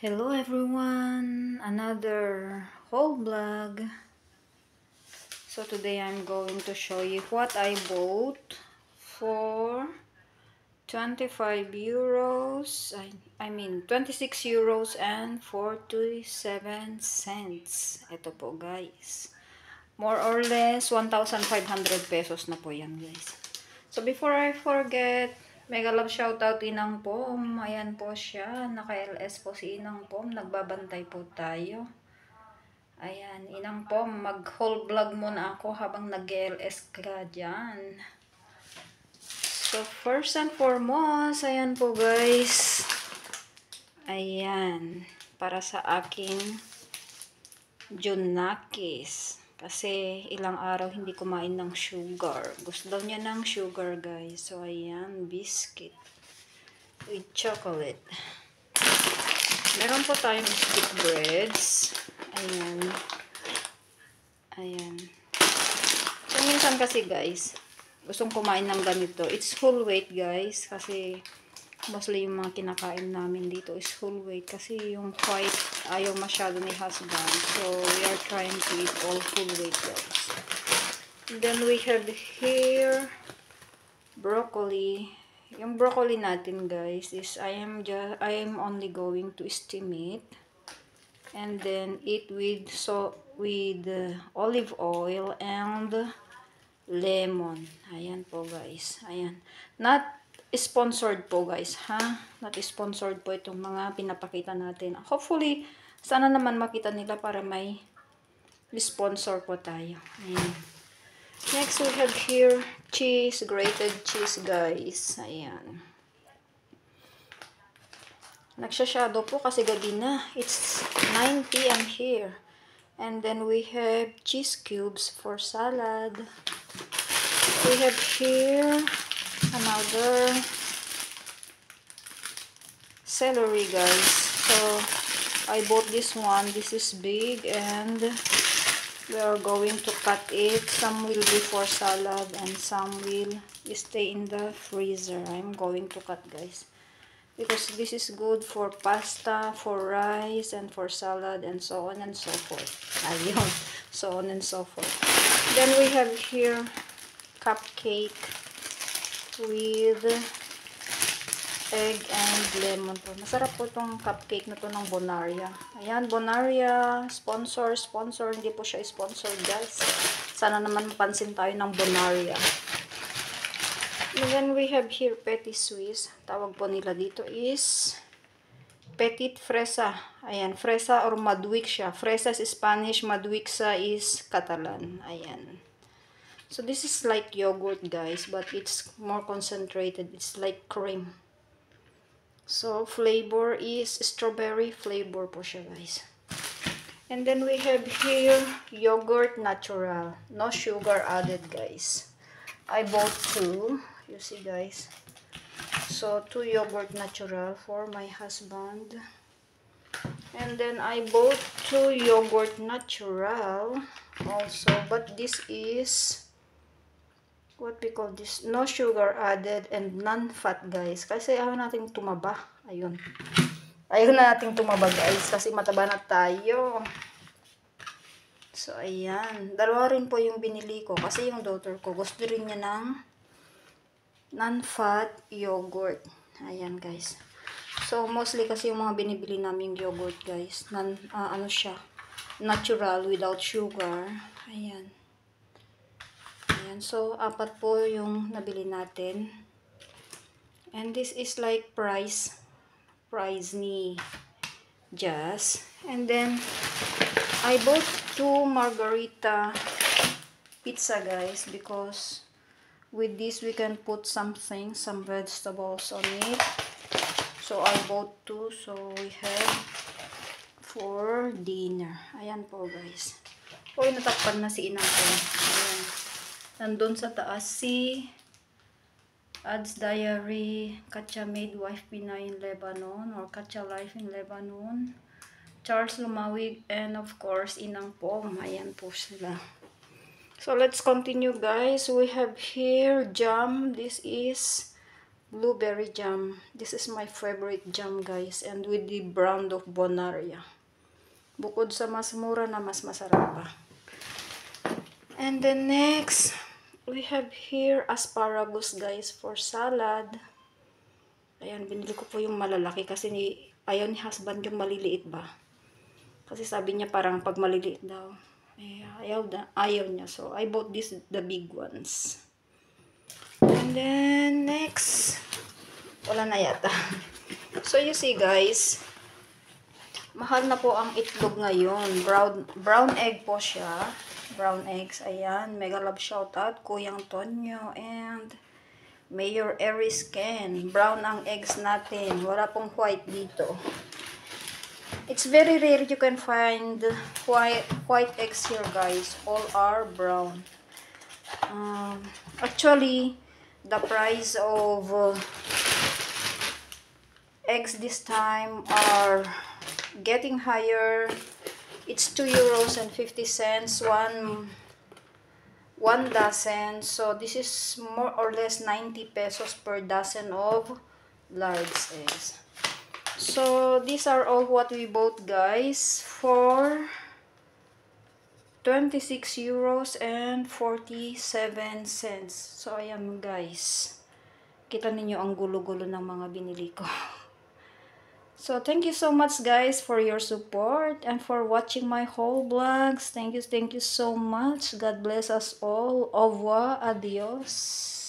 Hello everyone, another haul vlog. So today I'm going to show you what I bought for 25 euros. I mean 26 euros and 47 cents. Ito po guys. More or less 1,500 pesos na po yan guys. So before I forget, mega love shoutout Inang Pom. Ayan po siya. Naka-LS po si Inang Pom. Nagbabantay po tayo. Ayan, Inang Pom. Mag-haul vlog muna ako habang nag-LS ka dyan. So first and foremost, ayan po guys. Ayan. Para sa aking Junakis. Kasi ilang araw hindi kumain ng sugar. Gusto daw niya ng sugar guys. So ayan, biscuit with chocolate. Meron po tayong stick breads. Ayan. Ayan. So minsan kasi guys, gustong kumain ng ganito. It's full weight guys. Kasi mostly yung mga kinakain namin dito is full weight. Kasi yung white ayaw masyado ni husband. So, we are trying to eat all full weight guys. And then we have here broccoli. Yung broccoli natin guys is I am only going to steam it. And then eat with olive oil and lemon. Ayan po guys. Ayan. Not sponsored po guys, ha? Not sponsored po itong mga pinapakita natin. Hopefully, sana naman makita nila para may sponsor po tayo. Ayan. Next, we have here cheese, grated cheese guys. Ayan. Nagsha-shadow po kasi gabi na. It's 9 PM here. And then we have cheese cubes for salad. We have here another celery guys. So I bought this one. This is big and we are going to cut it. Some will be for salad and some will stay in the freezer. I'm going to cut guys because this is good for pasta, for rice, and for salad, and so on and so forth. Ayun, so on and so forth. Then we have here cupcake with egg and lemon po. Masarap po itong cupcake na to ng Bonaria. Ayan, Bonaria, sponsor. Hindi po siya sponsor guys. Sana naman mapansin tayo ng Bonaria. And then we have here Petit Suisse. Tawag po nila dito is Petit Fresa. Ayan, Fresa or Madwix siya. Fresa is Spanish, Madwixa is Catalan. Ayan. So this is like yogurt guys, but it's more concentrated. It's like cream. So flavor is strawberry flavor po siya guys. And then we have here yogurt natural. No sugar added guys. I bought 2. You see guys. So 2 yogurt natural for my husband. And then I bought 2 yogurt natural also. But this is what we call this, no sugar added and non-fat guys. Kasi ayaw nating tumaba. Ayun. Ayaw na nating tumaba guys. Kasi mataba na tayo. So ayan. Dalawa rin po yung binili ko. Kasi yung daughter ko gusto rin niya ng non-fat yogurt. Ayan guys. So mostly kasi yung mga binibili naming yogurt guys. Ano siya. Natural without sugar. Ayan. Ayan, so, 4 po yung nabili natin. And this is like price ni Jazz. And then, I bought 2 margarita pizza, guys, because with this, we can put something, some vegetables on it. So, I bought 2, so we have for dinner. Ayan po, guys. Uy, natakpan na si Inang ko. Ayan. Nandun sa taas si Ads Diary, Katya Made Wife Pina in Lebanon, or Katya Life in Lebanon, Charles Lumawig, and of course, Inang Pom. Ayan po sila. So, let's continue guys. We have here jam. This is blueberry jam. This is my favorite jam, guys. And with the brand of Bonaria. Bukod sa mas mura na, mas masarap pa. And then next, we have here asparagus, guys, for salad. Ayan, binili ko po yung malalaki kasi ayaw ni husband yung maliliit ba. Kasi sabi niya parang pag maliliit daw, ayaw niya. So, I bought the big ones. And then, next, wala na yata. So, you see, guys, mahal na po ang itlog ngayon. Brown egg po siya. Brown eggs, ayan. Mega love shoutout, Kuyang Tonyo, and Mayor Aries Ken. Brown ang eggs natin. Wala pong white dito. It's very rare you can find white eggs here, guys. All are brown. Actually, the price of eggs this time are getting higher. It's 2 euros and 50 cents one dozen. So this is more or less 90 pesos per dozen of large eggs. So these are all what we bought, guys, for 26 euros and 47 cents. So ayan, guys, kita ninyo ang gulo-gulo ng mga binili ko. So, thank you so much, guys, for your support and for watching my whole vlogs. Thank you so much. God bless us all. Au revoir. Adios.